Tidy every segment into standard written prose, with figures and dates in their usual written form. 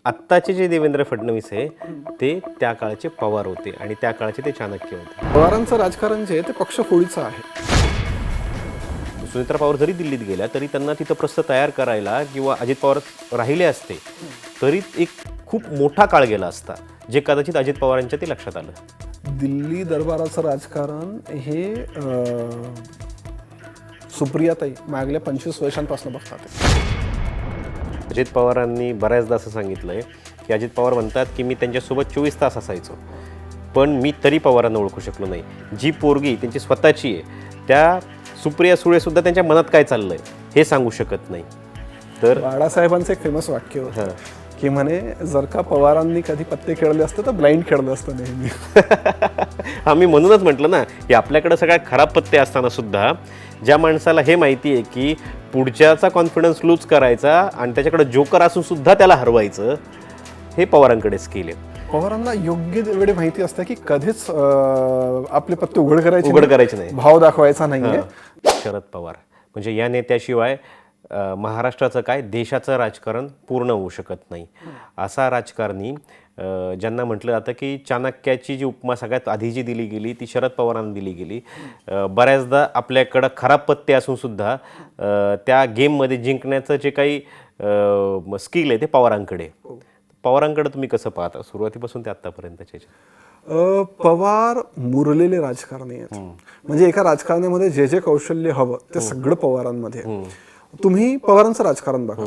आत्ताचे जे देवेंद्र फडणवीस आहे ते त्या काळचे पवार होते आणि त्या काळचे ते चाणक्य होते. पवारांचं राजकारण जे आहे ते पक्षफोडीचं आहे. सुनेत्रा पवार जरी दिल्लीत गेल्या तरी त्यांना तिथं प्रस्थ तयार करायला किंवा अजित पवार राहिले असते तरी एक खूप मोठा काळ गेला असता, जे कदाचित अजित पवारांच्या ते लक्षात आलं. दिल्ली दरबाराचं राजकारण हे सुप्रियाताई मागल्या 25 वर्षांपासून बघतात. अजित पवारांनी बऱ्याचदा असं सांगितलंय की अजित पवार म्हणतात की मी त्यांच्यासोबत 24 तास असायचो, पण मी तरी पवारांना ओळखू शकलो नाही. जी पोरगी त्यांची स्वतःची आहे त्या सुप्रिया सुळे सुद्धा त्यांच्या मनात काय चाललंय हे सांगू शकत नाही. तर बाळासाहेबांचं एक फेमस वाक्य होतं हां. की म्हणे जर का पवारांनी कधी पत्ते खेळले असते तर ब्लाइंड खेळलं असतं नेहमी. आम्ही म्हणूनच म्हटलं ना की आपल्याकडे सगळ्यात खराब पत्ते असताना सुद्धा ज्या माणसाला हे माहिती आहे की पुढच्याचा कॉन्फिडन्स लूज करायचा आणि त्याच्याकडे जोकर असून सुद्धा त्याला हरवायचं, हे पवारांकडे स्किल आहे. पवारांना योग्य वेळी माहिती असतं की कधीच आपले पत्ते उघड करायचे नाही, भाव दाखवायचा नाहीये. शरद पवार म्हणजे या नेत्याशिवाय महाराष्ट्राचं काय देशाचं राजकारण पूर्ण होऊ शकत नाही. असा राजकारणी ज्यांना म्हटलं जातं की चाणक्याची जी उपमा सगळ्यात आधी जी दिली गेली ती शरद पवारांना दिली गेली. बऱ्याचदा आपल्याकडं खराब पत्ते असून सुद्धा त्या गेममध्ये जिंकण्याचं जे काही स्किल आहे ते पवारांकडे. पवारांकडे तुम्ही कसं पाहता सुरुवातीपासून ते आत्तापर्यंतचे? पवार मुरलेले राजकारणी आहेत. म्हणजे एका राजकारणामध्ये जे जे कौशल्य हवं ते सगळं पवारांमध्ये. तुम्ही पवारांचं राजकारण बघा.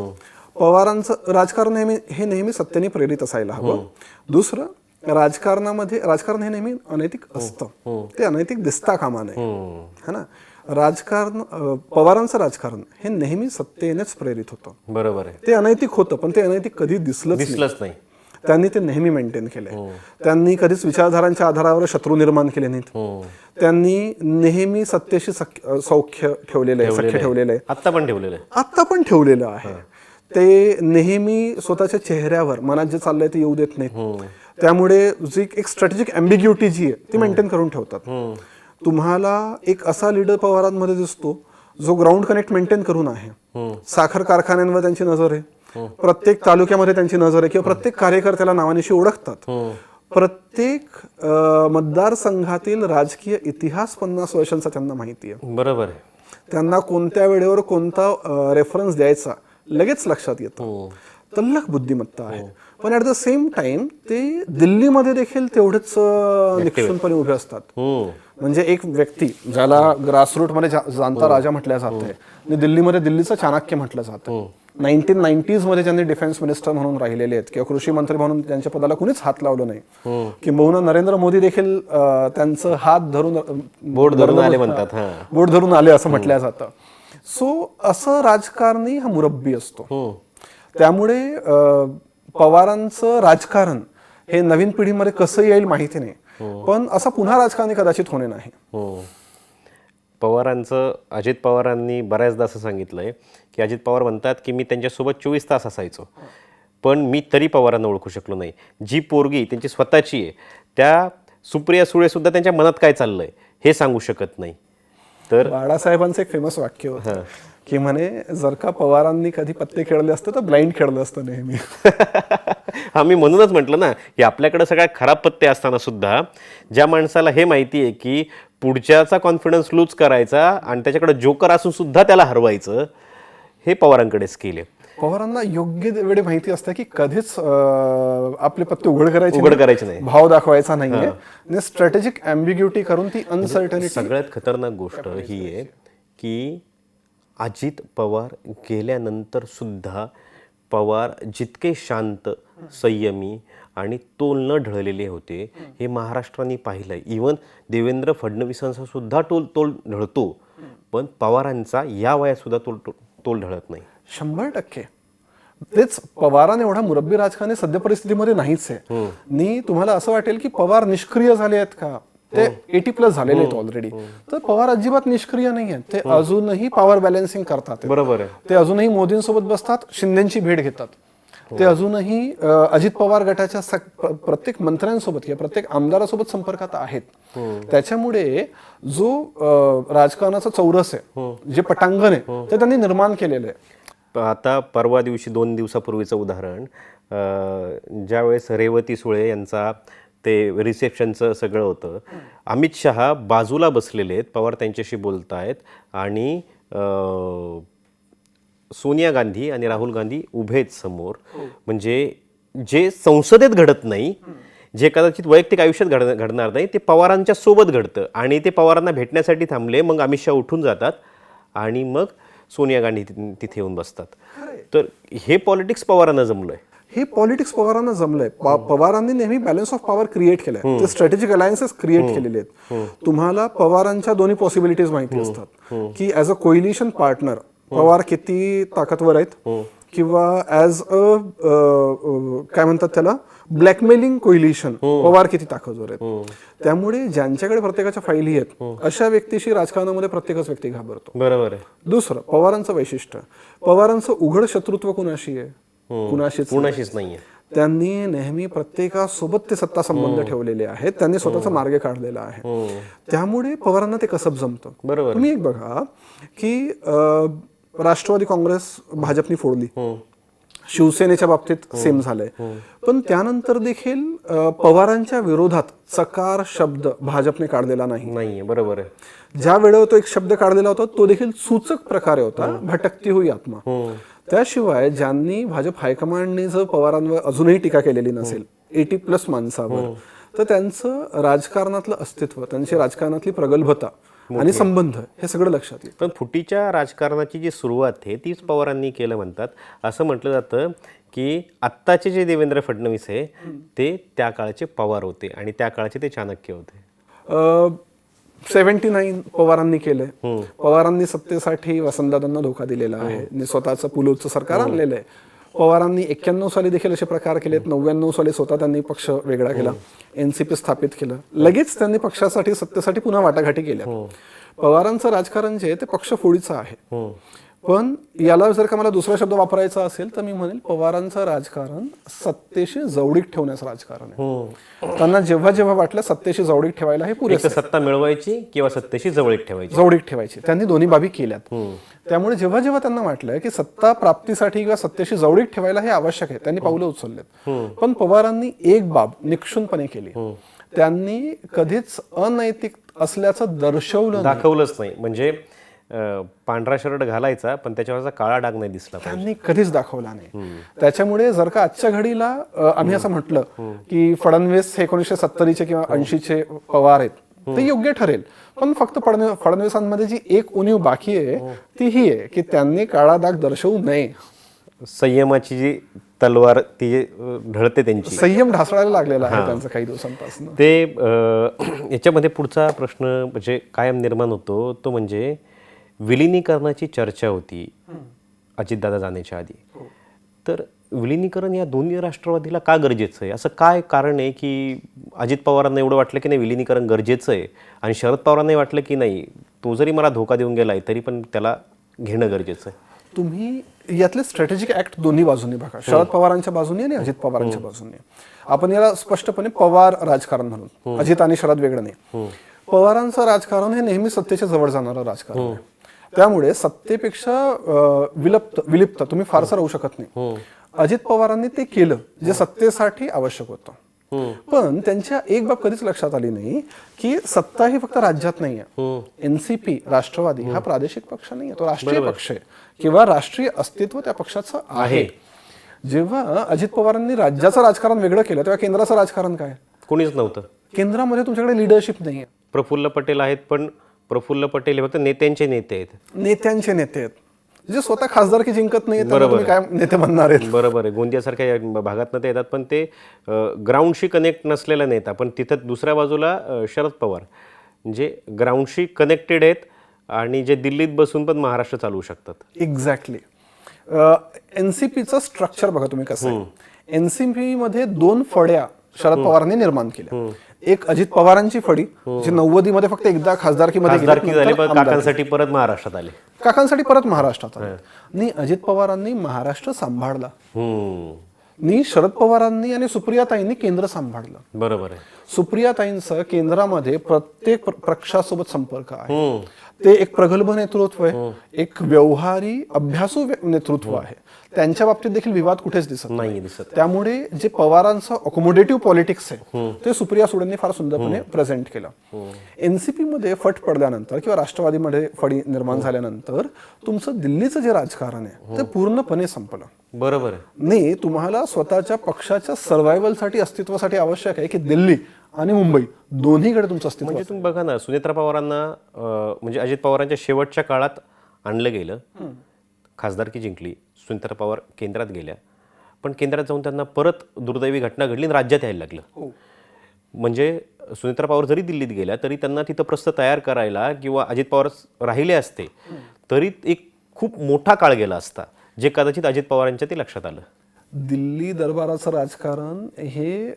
पवारांचं राजकारण नेहमी सत्तेने प्रेरित असायला हवं. दुसरं राजकारण हे नेहमी अनैतिक असतं, ते अनैतिक दिसता कामा नये, है ना. पवारांचं राजकारण हे नेहमी सत्तेनेच प्रेरित होतं. बरोबर आहे. ते अनैतिक होतं पण ते अनैतिक कधी दिसलंच नाही. त्यांनी ते नेहमी मेंटेन केलंय. त्यांनी कधीच विचारधारांच्या आधारावर शत्रू निर्माण केले नाहीत. त्यांनी नेहमी सत्तेशी सौख्य ठेवलेलं आहे, सख्य ठेवलेलं आहे. आत्ता पण ठेवलेलं आहे. ते नेहमी स्वतःच्या चेहऱ्यावर मनात जे चाललंय ते येऊ देत नाहीत. त्यामुळे जी एक स्ट्रॅटेजिक अँबिग्युटी जी आहे ती मेंटेन करून ठेवतात. तुम्हाला एक असा लीडर पवारांमध्ये दिसतो जो ग्राउंड कनेक्ट मेंटेन करून आहे. साखर कारखान्यांवर त्यांची नजर आहे, प्रत्येक तालुक्यामध्ये त्यांची नजर आहे, किंवा प्रत्येक कार्यकर्त्याला नावानिशी ओळखतात. प्रत्येक मतदारसंघातील राजकीय इतिहास 50 वर्षांचा त्यांना माहिती आहे. बरोबर आहे. त्यांना कोणत्या वेळेवर कोणता रेफरन्स द्यायचा लगेच लक्षात येतं. तल्लख बुद्धिमत्ता आहे. पण ऍट द सेम टाइम ते दिल्लीमध्ये देखील तेवढेच निक्षूनपणे उभे असतात. म्हणजे एक व्यक्ती ज्याला ग्रासरूट मध्ये जाणता राजा म्हटलं जातंय आणि दिल्लीमध्ये दिल्लीचं चाणक्य म्हटलं जातं. 1990s मध्ये ज्यांनी डिफेन्स मिनिस्टर म्हणून राहिलेले आहेत किंवा कृषी मंत्री म्हणून त्यांच्या पदाला कुणीच हात लावलं नाही. किंबहुना नरेंद्र मोदी देखील त्यांचं हात धरून बोट धरून आले असं म्हटलं जातं. सो असं राजकारणी हा मुरब्बी असतो. त्यामुळे पवारांचं राजकारण हे नवीन पिढीमध्ये कसं येईल माहिती नाही, पण असं पुन्हा राजकारणी कदाचित होणे नाही. अजित पवारांनी बऱ्याचदा असं सांगितलंय की अजित पवार म्हणतात की मी त्यांच्यासोबत 24 तास असायचो, पण मी तरी पवारांना ओळखू शकलो नाही. जी पोरगी त्यांची स्वतःची आहे त्या सुप्रिया सुळे सुद्धा त्यांच्या मनात काय चाललंय हे सांगू शकत नाही. तर बाळासाहेबांचं एक फेमस वाक्य होतं की म्हणे जर का पवारांनी कधी पत्ते खेळले असते तर ब्लाइंड खेळलं असतं नेहमी. आम्ही म्हणूनच म्हटलं ना की आपल्याकडे सगळ्यात खराब पत्ते असताना सुद्धा ज्या माणसाला हे माहिती आहे की पुढच्याचा कॉन्फिडन्स लूज करायचा आणि त्याच्याकडे जोकर असून सुद्धा त्याला हरवायचं, हे पवारांकडे स्किल आहे. पवारांना योग्य वेळी माहिती असतं की कधीच आपले पत्ते उघड करायचे नाही, भाव दाखवायचा नाहीये. स्ट्रॅटेजिक अँबिग्युटी करून ती अनसर्टनिटी. सगळ्यात खतरनाक गोष्ट ही आहे की अजित पवार गेल्यानंतर सुद्धा पवार जितके शांत, संयमी आणि तोल न ढळलेले होते हे महाराष्ट्राने पाहिलंय. इवन देवेंद्र फडणवीसांचा सुद्धा तोल ढळतो, पण पवारांचा या वयात सुद्धा तोल ढळत नाही. 100%. तेच पवारांनी एवढा मुरब्बी राजकारणी सध्या परिस्थितीमध्ये नाहीच आहे. आणि तुम्हाला असं वाटेल की पवार निष्क्रिय झाले आहेत का, ते 80+ झालेले आहेत ऑलरेडी. तर पवार अजिबात निष्क्रिय नाही आहेत. ते अजूनही पॉवर बॅलन्सिंग करतात. बरोबर आहे. ते अजूनही मोदींसोबत बसतात, शिंदेची भेट घेतात. ते अजूनही अजित पवार गटाच्या प्रत्येक मंत्र्यांसोबत किंवा प्रत्येक आमदारासोबत संपर्कात आहेत. त्याच्यामुळे जो राजकारणाचा चौरस आहे, जे पटांगण आहे, ते त्यांनी निर्माण केलेलं आहे. आता परवा दिवशी 2 दिवसापूर्वीचं उदाहरण, ज्यावेळेस रेवती सुळे यांचा ते रिसेप्शनचं सगळं होतं, अमित शहा बाजूला बसलेले आहेत, पवार त्यांच्याशी बोलत आहेत आणि सोनिया गांधी आणि राहुल गांधी उभे आहेत समोर. म्हणजे जे संसदेत घडत नाही, जे कदाचित वैयक्तिक आयुष्यात घडणार नाही, ते पवारांच्या सोबत घडतं आणि ते पवारांना भेटण्यासाठी थांबले. मग अमित शहा उठून जातात आणि मग सोनिया गांधी तिथे येऊन बसतात. तर हे पॉलिटिक्स पवारांना जमलंय. हे पॉलिटिक्स पवारांना जमलंय. पवारांनी नेहमी बॅलन्स ऑफ पॉवर क्रिएट केलाय. ते स्ट्रॅटेजिक अलायन्सेस क्रिएट केलेले आहेत. तुम्हाला पवारांच्या दोन्ही पॉसिबिलिटीज माहिती असतात की ॲज अ कोइलिशन पार्टनर पवार किती ताकदवर आहेत किंवा ॲज अ काय म्हणतात त्याला ब्लॅकमेलिंग कोइलिशन पवार किती ताकदवर आहेत. त्यामुळे ज्यांच्याकडे प्रत्येकाच्या फाईली आहेत अशा व्यक्तीशी राजकारणामध्ये प्रत्येकच व्यक्ती घाबरतो. बरोबर आहे. दुसरं पवारांचं वैशिष्ट्य, पवारांचं उघड शत्रुत्व कुणाशी आहे? कुणाशीच नाहीये. त्यांनी नेहमी प्रत्येकासोबत ते सत्ता संबंध ठेवलेले आहेत. त्यांनी स्वतःचा मार्ग काढलेला आहे. त्यामुळे पवारांना ते कसं जमतं. बरोबर. तुम्ही एक बघा की राष्ट्रवादी काँग्रेस भाजपनी फोडली, शिवसेनेच्या बाबतीत सेम झालंय, पण त्यानंतर देखील पवारांच्या विरोधात चकार शब्द भाजपने काढलेला नाहीये. बरोबर आहे. ज्या वेळेवर तो एक शब्द काढलेला होता तो देखील सूचक प्रकारे होता, भटकती हुई आत्मा. त्याशिवाय ज्यांनी भाजप हायकमांडने जर पवारांवर अजूनही टीका केलेली नसेल 80+ माणसावर, तर त्यांचं राजकारणातलं अस्तित्व, त्यांची राजकारणातली प्रगल्भता आणि संबंध हे सगळं लक्षात येईल. पण फुटीच्या राजकारणाची जी सुरुवात आहे तीच पवारांनी केलं म्हणतात. असं म्हटलं जातं की आत्ताचे जे देवेंद्र फडणवीस आहे ते त्या काळचे पवार होते आणि त्या काळचे ते चाणक्य होते. 79 पवारांनी केलंय. पवारांनी सत्तेसाठी वसंतदादांना धोका दिलेला आहे, स्वतःचं पुलोचं सरकार आणलेलं आहे. पवारांनी 91 साली देखील असे प्रकार केलेत. 99 साली स्वतः त्यांनी पक्ष वेगळा केला, एनसीपी स्थापित केलं. लगेच त्यांनी पक्षासाठी सत्तेसाठी पुन्हा वाटाघाटी केल्या. पवारांचं राजकारण जे आहे ते पक्षफोडीचं आहे. पण याला जर का मला दुसरा शब्द वापरायचा असेल तर मी म्हणेल पवारांचं राजकारण सत्तेशी जवळीक ठेवण्याचं राजकारण आहे. त्यांना जेव्हा जेव्हा वाटलं सत्तेशी जवळीक ठेवायला हे पुरेसं, सत्ता मिळवायची किंवा सत्तेशी जवळीक ठेवायची, त्यांनी दोन्ही बाबी केल्यात. त्यामुळे जेव्हा जेव्हा त्यांना वाटलं की सत्ता प्राप्तीसाठी किंवा सत्तेशी जवळीक ठेवायला हे आवश्यक आहे, त्यांनी पावलं उचललेत. पण पवारांनी एक बाब निक्षूनपणे केली, त्यांनी कधीच अनैतिक असल्याचं दाखवलंच नाही. म्हणजे पांढरा शर्ट घालायचा पण त्याच्यावरचा काळा डाग नाही दिसला, त्यांनी कधीच दाखवला नाही. त्याच्यामुळे जर का आजच्या घडीला आम्ही असं म्हटलं की फडणवीस हे 1970चे किंवा 80चे पवार आहेत, ते योग्य ठरेल. पण फक्त फडणवीसांमध्ये जी एक उणीव बाकी आहे ती ही आहे की त्यांनी काळा डाग दर्शवू नये. संयमाची जी तलवार ती ढळते, त्यांची संयम ढासळायला लागलेला आहे त्यांचा काही दिवसांपासून. ते याच्यामध्ये पुढचा प्रश्न म्हणजे कायम निर्माण होतो तो म्हणजे विलिनीकरणाची चर्चा होती अजितदादा जाण्याच्या आधी. तर विलिनीकरण या दोन्ही राष्ट्रवादीला का गरजेचं आहे? असं काय कारण आहे की अजित पवारांना एवढं वाटलं की नाही विलिनीकरण गरजेचं आहे आणि शरद पवारांनाही वाटलं की नाही तो जरी मला धोका देऊन गेलाय तरी पण त्याला घेणं गरजेचं आहे? तुम्ही यातले स्ट्रॅटेजिक ऍक्ट दोन्ही बाजूने बघा, शरद पवारांच्या बाजूने आणि अजित पवारांच्या बाजूने. आपण याला स्पष्टपणे पवार राजकारण म्हणून, अजित आणि शरद वेगळं नाही. पवारांचं राजकारण हे नेहमी सत्तेच्या जवळ जाणारं राजकारण आहे. त्यामुळे सत्तेपेक्षा विलिप्त तुम्ही फारसं राहू शकत नाही. अजित पवारांनी ते केलं जे सत्तेसाठी आवश्यक होतं. पण त्यांच्या एक बाब कधीच लक्षात आली नाही की सत्ता ही फक्त राज्यात नाहीये. एनसीपी राष्ट्रवादी हा प्रादेशिक पक्ष नाहीये, तो राष्ट्रीय पक्ष आहे किंवा राष्ट्रीय अस्तित्व त्या पक्षाचं आहे. जेव्हा अजित पवारांनी राज्याचं राजकारण वेगळं केलं तेव्हा केंद्राचं राजकारण काय? कोणीच नव्हतं. केंद्रामध्ये तुमच्याकडे लिडरशिप नाहीये. प्रफुल्ल पटेल आहेत पण प्रफुल्ल पटेल हे फक्त नेत्यांचे नेते आहेत. नेत्यांचे नेते आहेत जे स्वतः खासदारकी जिंकत नाही, तुम्ही काय नेते बनणार आहेत? बरोबर आहे. गोंदियासारख्या भागात ते येतात पण ते ग्राउंडशी कनेक्ट नसलेला नेता. पण तिथं दुसऱ्या बाजूला शरद पवार जे ग्राउंडशी कनेक्टेड आहेत आणि जे दिल्लीत बसून पण महाराष्ट्र चालवू शकतात. एक्झॅक्टली. एनसीपीचं स्ट्रक्चर बघा तुम्ही कसं आहे. एनसीपी मध्ये 2 फड्या शरद पवारांनी निर्माण केल्या. एक अजित पवारांची फडी जी 90 मध्ये फक्त एकदा खासदारकीमध्ये झाली, काकांसाठी परत महाराष्ट्रात आले. आणि अजित पवारांनी महाराष्ट्र सांभाळला. शरद पवारांनी आणि सुप्रियाताईंनी केंद्र सांभाळलं. बरोबर आहे. सुप्रियाताईंचं केंद्रामध्ये प्रत्येक पक्षासोबत संपर्क आहे. ते एक प्रगल्भ नेतृत्व आहे, एक व्यवहारी अभ्यासू नेतृत्व आहे. त्यांच्या बाबतीत देखील विवाद कुठेच दिसत नाही दिसत. त्यामुळे जे पवारांचं अकोमोडेटिव्ह पॉलिटिक्स आहे ते सुप्रिया सुळेंनी फार सुंदरपणे प्रेझेंट केलं. एनसीपी मध्ये फट पडल्यानंतर किंवा राष्ट्रवादीमध्ये फडी निर्माण झाल्यानंतर तुमचं दिल्लीचं जे राजकारण आहे ते पूर्णपणे संपलं. बरोबर आहे. नाही, तुम्हाला स्वतःच्या पक्षाच्या सर्व्हायव्हलसाठी, अस्तित्वासाठी आवश्यक आहे की दिल्ली आणि मुंबई दोन्हीकडे तुमचं अस्तित्व. म्हणजे तुम्ही बघा ना, सुनेत्रा पवारांना म्हणजे अजित पवारांच्या शेवटच्या काळात आणलं गेलं, खासदारकी जिंकली, सुनेत्रा पवार केंद्रात गेल्या, पण केंद्रात जाऊन त्यांना परत दुर्दैवी घटना घडली आणि राज्यात यायला लागलं. म्हणजे सुनेत्रा पवार जरी दिल्लीत गेल्या तरी त्यांना तिथं प्रस्थ तयार करायला किंवा अजित पवार राहिले असते तरी एक खूप मोठा काळ गेला असता, जे कदाचित अजित पवारांच्या ते लक्षात आलं. दिल्ली दरबाराचं राजकारण हे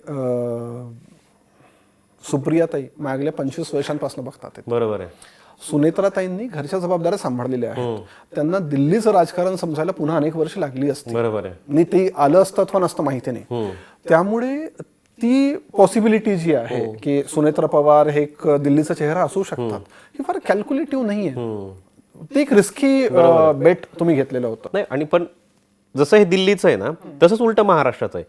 सुप्रियाताई मागल्या 25 वर्षांपासून बघतात. बरोबर आहे. सुनेत्राताईंनी घरच्या जबाबदाऱ्या सांभाळलेल्या आहेत. त्यांना दिल्लीचं राजकारण समजायला पुन्हा अनेक वर्ष लागली असती. बरोबर आहे. आणि ते आलं असतं अथवा नसतं माहिती नाही. त्यामुळे ती पॉसिबिलिटी जी आहे की सुनेत्रा पवार हे एक दिल्लीचा चेहरा असू शकतात, ही फार कॅल्क्युलेटिव्ह नाहीये. ते एक रिस्की बेट तुम्ही घेतलेलं होतं. नाही, आणि पण जसं हे दिल्लीचं आहे ना, तसंच उलट महाराष्ट्राचं आहे.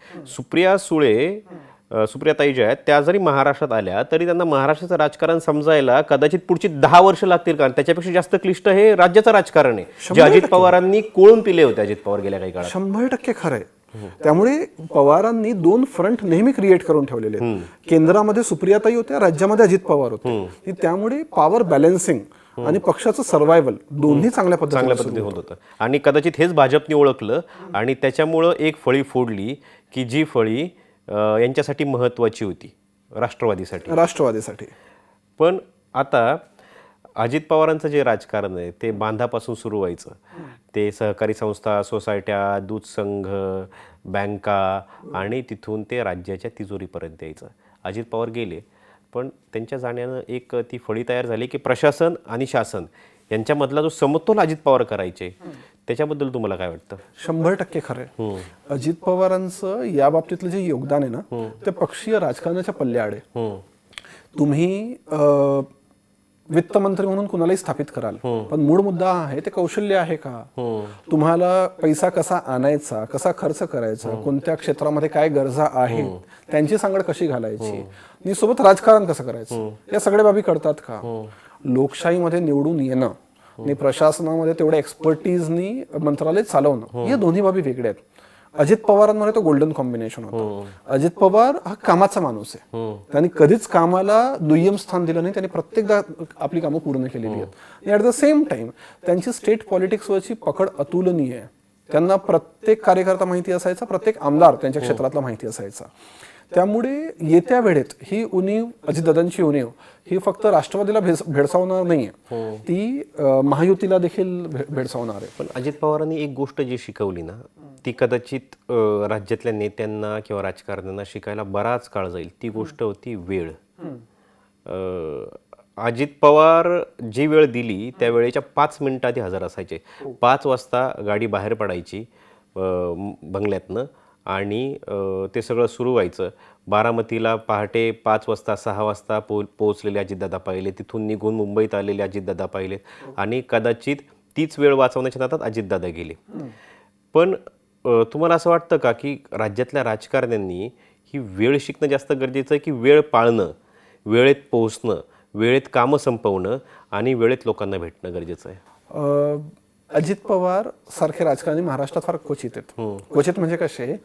सुप्रियाताई ज्या आहेत त्या जरी महाराष्ट्रात आल्या तरी त्यांना महाराष्ट्राचं राजकारण समजायला कदाचित पुढची 10 वर्ष लागतील, कारण त्याच्यापेक्षा जास्त क्लिष्ट हे राज्याचं राजकारण आहे, जे अजित पवारांनी कोळून पिले होते अजित पवार गेल्या काही काळात. 100% खरंय. त्यामुळे पवारांनी 2 फ्रंट नेहमी क्रिएट करून ठेवलेले आहेत. केंद्रामध्ये सुप्रियाताई होत्या, राज्यामध्ये अजित पवार होते. त्यामुळे पॉवर बॅलन्सिंग आणि पक्षाचं सर्व्हायव्हल दोन्ही चांगल्या पद्धतीने होत होतं. आणि कदाचित हेच भाजपने ओळखलं आणि त्याच्यामुळं एक फळी फोडली की जी फळी यांच्यासाठी महत्वाची होती, राष्ट्रवादीसाठी. पण आता अजित पवारांचं जे राजकारण आहे ते बांधापासून सुरू व्हायचं. ते सहकारी संस्था, सोसायट्या, दूध संघ, बँका आणि तिथून ते राज्याच्या तिजोरीपर्यंत यायचं. अजित पवार गेले, पण त्यांच्या जाण्यानं एक ती फळी तयार झाली की प्रशासन आणि शासन यांच्यामधला जो समतोल अजित पवार करायचे, त्याच्याबद्दल तुम्हाला काय वाटतं? 100% खरंय. अजित पवारांचं या बाबतीतलं जे योगदान आहे ना ते पक्षीय राजकारणाच्या पल्ल्याआड आहे. तुम्ही वित्तमंत्री म्हणून कुणालाही स्थापित कराल, पण मूळ मुद्दा आहे ते कौशल्य आहे का? तुम्हाला पैसा कसा आणायचा, कसा खर्च करायचा, कोणत्या क्षेत्रामध्ये काय गरजा आहेत, त्यांची सांगड कशी घालायची, आणि सोबत राजकारण कसं करायचं, या सगळ्या बाबी कळतात का? लोकशाहीमध्ये निवडून येणं आणि प्रशासनामध्ये तेवढ्या एक्सपर्टीजनी मंत्रालय चालवणं, या दोन्ही बाबी वेगळ्या आहेत. अजित पवारांमध्ये तो गोल्डन कॉम्बिनेशन होता. अजित पवार हा कामाचा माणूस आहे. त्यांनी कधीच कामाला दुय्यम स्थान दिलं नाही. त्यांनी प्रत्येकदा आपली कामं पूर्ण केलेली आहेत. आणि ॲट द सेम टाइम त्यांची स्टेट पॉलिटिक्सवरची पकड अतुलनीय आहे. त्यांना प्रत्येक कार्यकर्ता माहिती असायचा, प्रत्येक आमदार त्यांच्या क्षेत्रातला माहिती असायचा. त्यामुळे येत्या वेळेत ही उणीव, अजितदादांची उणीव, ही फक्त राष्ट्रवादीला भेडसावणार नाहीये, ती महायुतीला देखील भेडसावणार आहे. पण अजित पवारांनी एक गोष्ट जी शिकवली ना, ती कदाचित राज्यातल्या नेत्यांना किंवा राजकारण्यांना शिकायला बराच काळ जाईल. ती गोष्ट होती वेळ. अजित पवार जी वेळ दिली त्या वेळेच्या 5 मिनिटं आधी हजर असायचे. 5 वाजता गाडी बाहेर पडायची बंगल्यातनं आणि ते सगळं सुरू व्हायचं. बारामतीला पहाटे 5 वाजता 6 वाजता पोहोचलेले अजितदादा पाहिले, तिथून निघून मुंबईत आलेले अजितदादा पाहिले आणि कदाचित तीच वेळ वाचवण्याच्या नादात अजितदादा गेले. पण तुम्हाला असं वाटतं का की राज्यातल्या राजकारण्यांनी ही वेळ शिकणं जास्त गरजेचं आहे की वेळ पाळणं, वेळेत पोहोचणं, वेळेत कामं संपवणं आणि वेळेत लोकांना भेटणं गरजेचं आहे? अजित पवार सारखे राजकारणी महाराष्ट्रात फार क्वचित आहेत. क्वचित म्हणजे कसे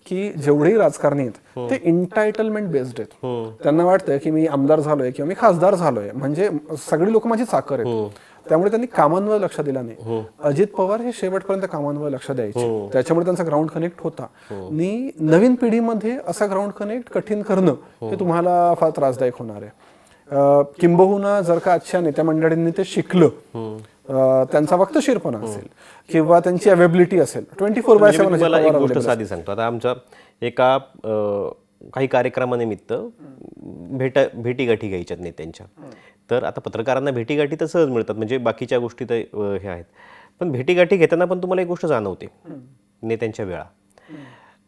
की जेवढेही राजकारणी आहेत ते इंटायटलमेंट बेस्ड आहेत. त्यांना वाटतं की मी आमदार झालोय किंवा मी खासदार झालोय म्हणजे सगळी लोक माझी चाकर आहेत. त्यामुळे त्यांनी कामांवर लक्ष दिलं नाही. अजित पवार हे शेवटपर्यंत कामांवर लक्ष द्यायचे. त्याच्यामुळे त्यांचा ग्राउंड कनेक्ट होता. आणि नवीन पिढीमध्ये असा ग्राउंड कनेक्ट कठीण करणं हे तुम्हाला फार त्रासदायक होणार आहे. किंबहुना जर का आजच्या नेत्या मंडळींनी ते शिकलं, त्यांचा वक्तशीरपणा असेल किंवा त्यांची अवेबिलिटी असेल 24/7. मला एक गोष्ट साधी सांगतो. आता आमच्या एका काही कार्यक्रमानिमित्त भेटीगाठी घ्यायच्यात नेत्यांच्या. तर आता पत्रकारांना भेटीगाठी तर सहज मिळतात, म्हणजे बाकीच्या गोष्टी तर हे आहेत, पण भेटीगाठी घेताना पण तुम्हाला एक गोष्ट जाणवते, नेत्यांच्या वेळा.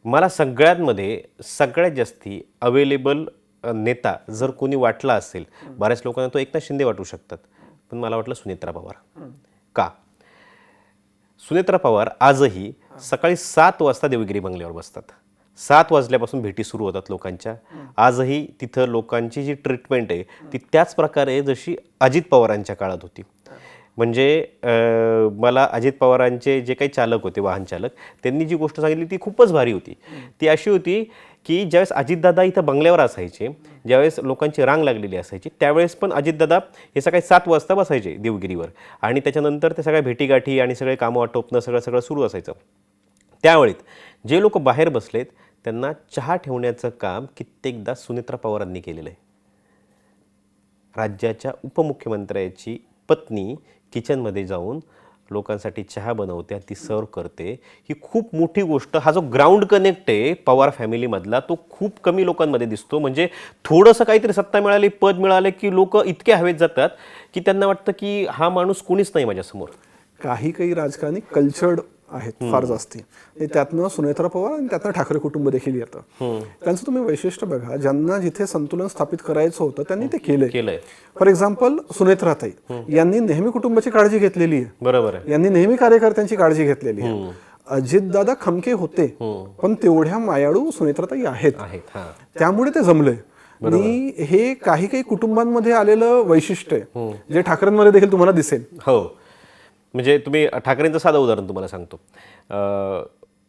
मला सगळ्यात जास्ती अवेलेबल नेता जर कोणी वाटला असेल, बऱ्याच लोकांना तो एकनाथ शिंदे वाटू शकतात, पण मला वाटलं सुनेत्रा पवार. का? सुनेत्रा पवार आजही सकाळी 7 वाजता देवगिरी बंगल्यावर बसतात. 7 वाजल्यापासून भेटी सुरू होतात लोकांच्या. आजही तिथं लोकांची जी ट्रीटमेंट आहे ती त्याच प्रकारे जशी अजित पवारांच्या काळात होती. म्हणजे मला अजित पवारांचे जे काही चालक होते, वाहन चालक, त्यांनी जी गोष्ट सांगितली ती खूपच भारी होती. ती अशी होती की ज्यावेळेस अजितदादा इथं बंगल्यावर असायचे, ज्यावेळेस लोकांची रांग लागलेली असायची, त्यावेळेस पण अजितदादा हे सकाळी 7 वाजता बसायचे देवगिरीवर आणि त्याच्यानंतर ते सगळ्या भेटीगाठी आणि सगळे कामं आटोपणं सगळं सुरू असायचं. त्यावेळेत जे लोक बाहेर बसलेत त्यांना चहा ठेवण्याचं काम कित्येकदा सुनेत्रा पवारांनी केलेलं आहे. राज्याच्या उपमुख्यमंत्र्याची पत्नी किचनमध्ये जाऊन लोकांसाठी चहा बनवते, ती सर्व करते. ही खूप मोठी गोष्ट. हा जो ग्राउंड कनेक्ट आहे पवार फॅमिलीमधला तो खूप कमी लोकांमध्ये दिसतो. म्हणजे थोडंसं काहीतरी सत्ता मिळाली, पद मिळाले की लोक इतके हवेत जातात की त्यांना वाटतं की हा माणूस कोणीच नाही माझ्यासमोर. काही राजकारणी कल्चर्ड आहेत फार जास्ती. त्यातनं सुनेत्रा पवार आणि त्यातनं ठाकरे कुटुंब देखील येतं. त्यांचं तुम्ही वैशिष्ट्य बघा, ज्यांना जिथे संतुलन स्थापित करायचं होतं त्यांनी ते केलंय. फॉर एक्झाम्पल सुनेत्राताई यांनी नेहमी कुटुंबाची काळजी घेतलेली आहे. बरोबर आहे. यांनी नेहमी कार्यकर्त्यांची काळजी घेतलेली आहे. अजितदादा खमके होते पण तेवढ्या मायाळू सुनेत्राताई आहेत. त्यामुळे ते जमलंय. आणि हे काही कुटुंबांमध्ये आलेलं वैशिष्ट्य आहे जे ठाकरेंमध्ये देखील तुम्हाला दिसेल. हो, म्हणजे तुम्ही ठाकरेंचं साधं उदाहरण तुम्हाला सांगतो.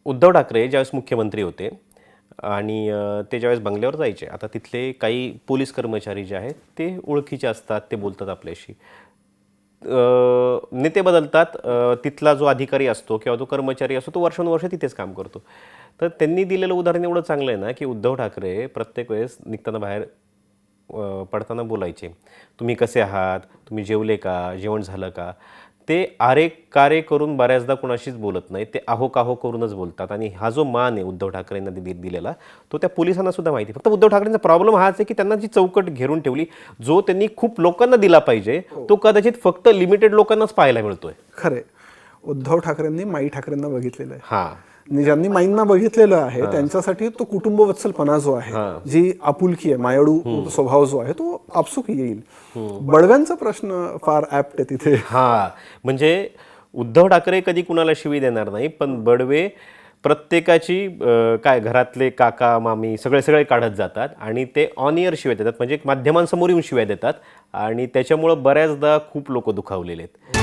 उद्धव ठाकरे ज्यावेळेस मुख्यमंत्री होते आणि ते ज्यावेळेस बंगल्यावर जायचे, आता तिथले काही पोलीस कर्मचारी जे आहेत ते ओळखीचे असतात, ते बोलतात आपल्याशी. नेते बदलतात, तिथला जो अधिकारी असतो किंवा जो कर्मचारी असतो तो वर्षानुवर्ष तिथेच काम करतो. तर त्यांनी दिलेलं उदाहरण एवढं चांगलं आहे ना की उद्धव ठाकरे प्रत्येक वेळेस निघताना बाहेर पडताना बोलायचे, तुम्ही कसे आहात, तुम्ही जेवले का, जेवण झालं का. ते आरे कारे करून बऱ्याचदा कोणाशीच बोलत नाही, ते आहो काहो करूनच बोलतात. आणि हा जो मान आहे उद्धव ठाकरेंना दिलेला तो त्या पोलिसांना सुद्धा माहिती. फक्त उद्धव ठाकरेंचा प्रॉब्लेम हाच आहे की त्यांना जी चौकट घेरून ठेवली, जो त्यांनी खूप लोकांना दिला पाहिजे तो कदाचित फक्त लिमिटेड लोकांनाच पाहायला मिळतोय. खरे, उद्धव ठाकरेंनी माई ठाकरेंना बघितलेलं आहे. हा, ज्यांनी माईंना बघितलेलं आहे त्यांच्यासाठी तो कुटुंबवत्सलपणा जो आहे, जी आपुलकी आहे, मायाळू स्वभाव जो आहे तो आपसूक येईल. बडव्यांचा प्रश्न फार ऍप्ट आहे तिथे. हा, म्हणजे उद्धव ठाकरे कधी कुणाला शिवी देणार नाही, पण बडवे प्रत्येकाची काय घरातले काका मामी सगळे काढत जातात आणि ते ऑन इयर शिव्या देतात, म्हणजे माध्यमांसमोर येऊन शिव्या देतात आणि त्याच्यामुळं बऱ्याचदा खूप लोक दुखावलेले आहेत.